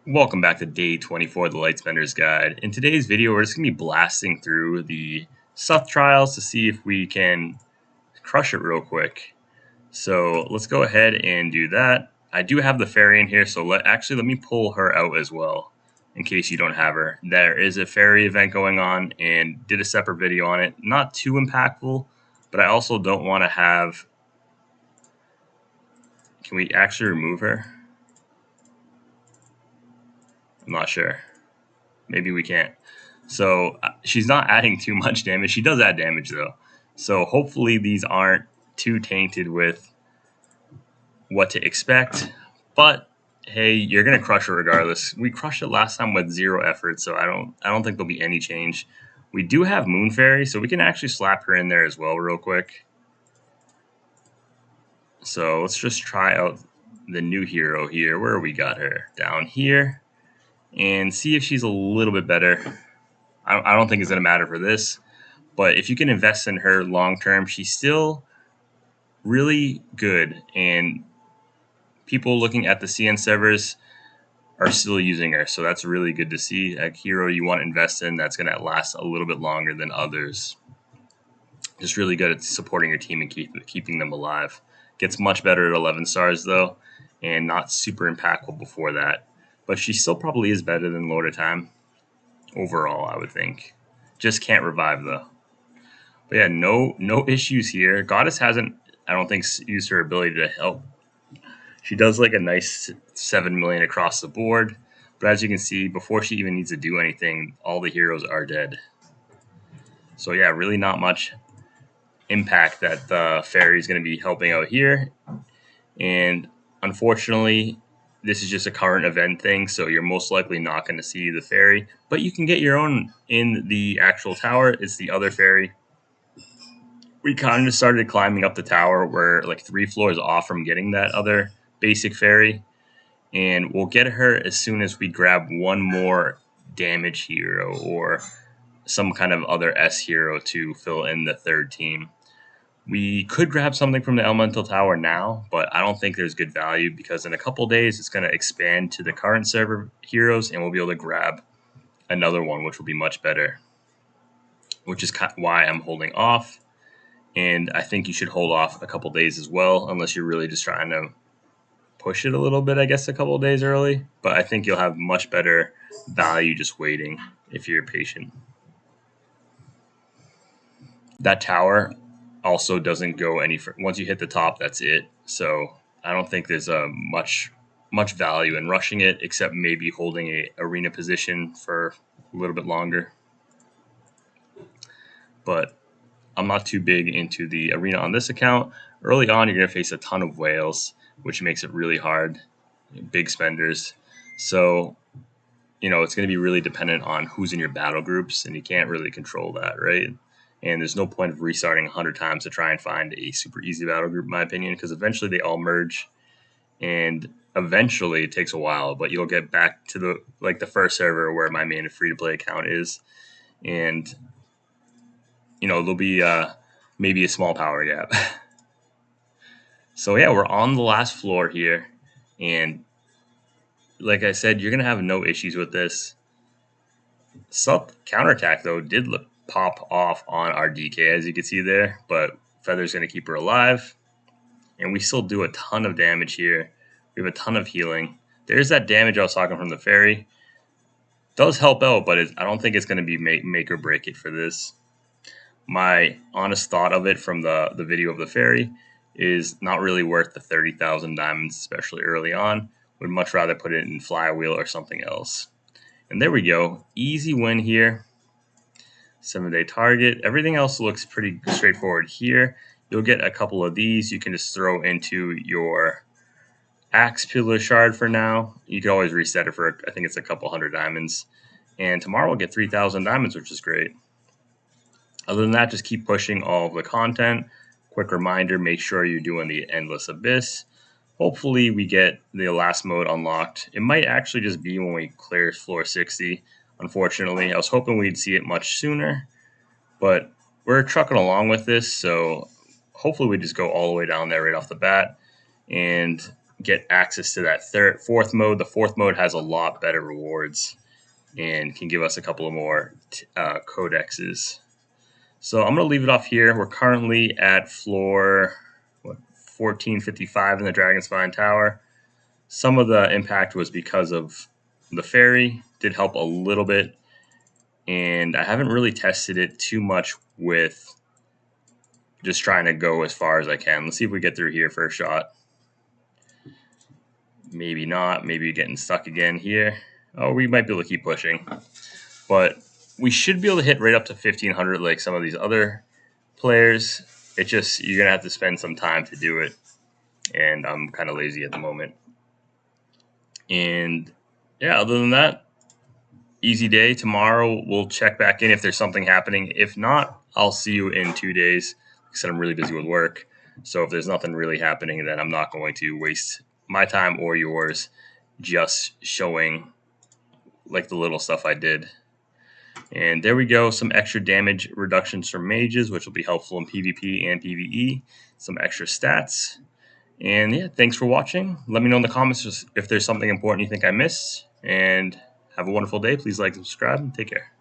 Welcome back to day 24 of the Lightspender's Guide. In today's video, we're just going to be blasting through the Suth trials to see if we can crush it real quick. So let's go ahead and do that. I do have the fairy in here, so let me pull her out as well, in case you don't have her. There is a fairy event going on, and did a separate video on it. Not too impactful, but I also don't want to have... Can we actually remove her? I'm not sure. Maybe we can't. So she's not adding too much damage. She does add damage though. So hopefully these aren't too tainted with what to expect. But hey, you're gonna crush her regardless. We crushed it last time with 0 effort, so I don't think there'll be any change. We do have Moon Fairy, so we can actually slap her in there as well real quick. So let's just try out the new hero here. Where we got her? Down here. And see if she's a little bit better. I don't think it's going to matter for this. But if you can invest in her long term, she's still really good. And people looking at the CN servers are still using her. So that's really good to see. A hero you want to invest in that's going to last a little bit longer than others. Just really good at supporting your team and keeping them alive. Gets much better at 11 stars though, and not super impactful before that. But she still probably is better than Lord of Time overall, I would think. Just can't revive though. But yeah, no issues here. Goddess hasn't, I don't think, used her ability to help. She does like a nice 7 million across the board. But as you can see, before she even needs to do anything, all the heroes are dead. So yeah, really not much impact that the fairy is going to be helping out here. And unfortunately, this is just a current event thing, so you're most likely not going to see the fairy. But you can get your own in the actual tower. It's the other fairy. We kind of started climbing up the tower. We're like 3 floors off from getting that other basic fairy. And we'll get her as soon as we grab one more damage hero or some kind of other S hero to fill in the third team. We could grab something from the Elemental Tower now, but I don't think there's good value because in a couple days it's going to expand to the current server heroes and we'll be able to grab another one, which will be much better, which is why I'm holding off. And I think you should hold off a couple days as well, unless you're really just trying to push it a little bit, I guess, a couple days early. But I think you'll have much better value just waiting if you're patient. That tower also doesn't go any further. Once you hit the top, that's it. So I don't think there's much value in rushing it, except maybe holding a arena position for a little bit longer. But I'm not too big into the arena on this account. Early on, you're going to face a ton of whales, which makes it really hard. Big spenders. So, it's going to be really dependent on who's in your battle groups, and you can't really control that, right? And there's no point of restarting 100 times to try and find a super easy battle group, in my opinion, because eventually they all merge, and eventually it takes a while, but you'll get back to the first server where my main free-to-play account is, and there'll be maybe a small power gap. So yeah, we're on the last floor here, and like I said, you're gonna have no issues with this. Suth counterattack though did pop off on our DK, as you can see there, but Feather's gonna keep her alive, and we still do a ton of damage here. We have a ton of healing. There's that damage I was talking from the fairy. Does help out, but I don't think it's gonna be make or break it for this. My honest thought of it from the video of the fairy is not really worth the 30,000 diamonds, especially early on. Would much rather put it in Flywheel or something else. And there we go. Easy win here. 7-day target. Everything else looks pretty straightforward here. You'll get a couple of these. You can just throw into your Axe Pillar Shard for now. You can always reset it for, I think it's a couple hundred diamonds. And tomorrow we'll get 3,000 diamonds, which is great. Other than that, just keep pushing all of the content. Quick reminder, make sure you're doing the Endless Abyss. Hopefully we get the last mode unlocked. It might actually just be when we clear floor 60. Unfortunately, I was hoping we'd see it much sooner, but we're trucking along with this, so hopefully we just go all the way down there right off the bat and get access to that fourth mode. The fourth mode has a lot better rewards and can give us a couple of more codexes. So I'm going to leave it off here. We're currently at floor 1455 in the Dragon's Spine Tower. Some of the impact was because of the ferry. Did help a little bit. And I haven't really tested it too much with just trying to go as far as I can. Let's see if we get through here first shot. Maybe not. Maybe getting stuck again here. Oh, we might be able to keep pushing. But we should be able to hit right up to 1500 like some of these other players. It's just you're going to have to spend some time to do it. And I'm kind of lazy at the moment. And yeah, other than that, easy day. Tomorrow we'll check back in if there's something happening. If not, I'll see you in 2 days. Like I said, I'm really busy with work. So if there's nothing really happening, then I'm not going to waste my time or yours just showing like the little stuff I did. And there we go. Some extra damage reductions from mages, which will be helpful in PvP and PvE. Some extra stats. And yeah, thanks for watching. Let me know in the comments if there's something important you think I missed. And have a wonderful day. Please like and subscribe and take care.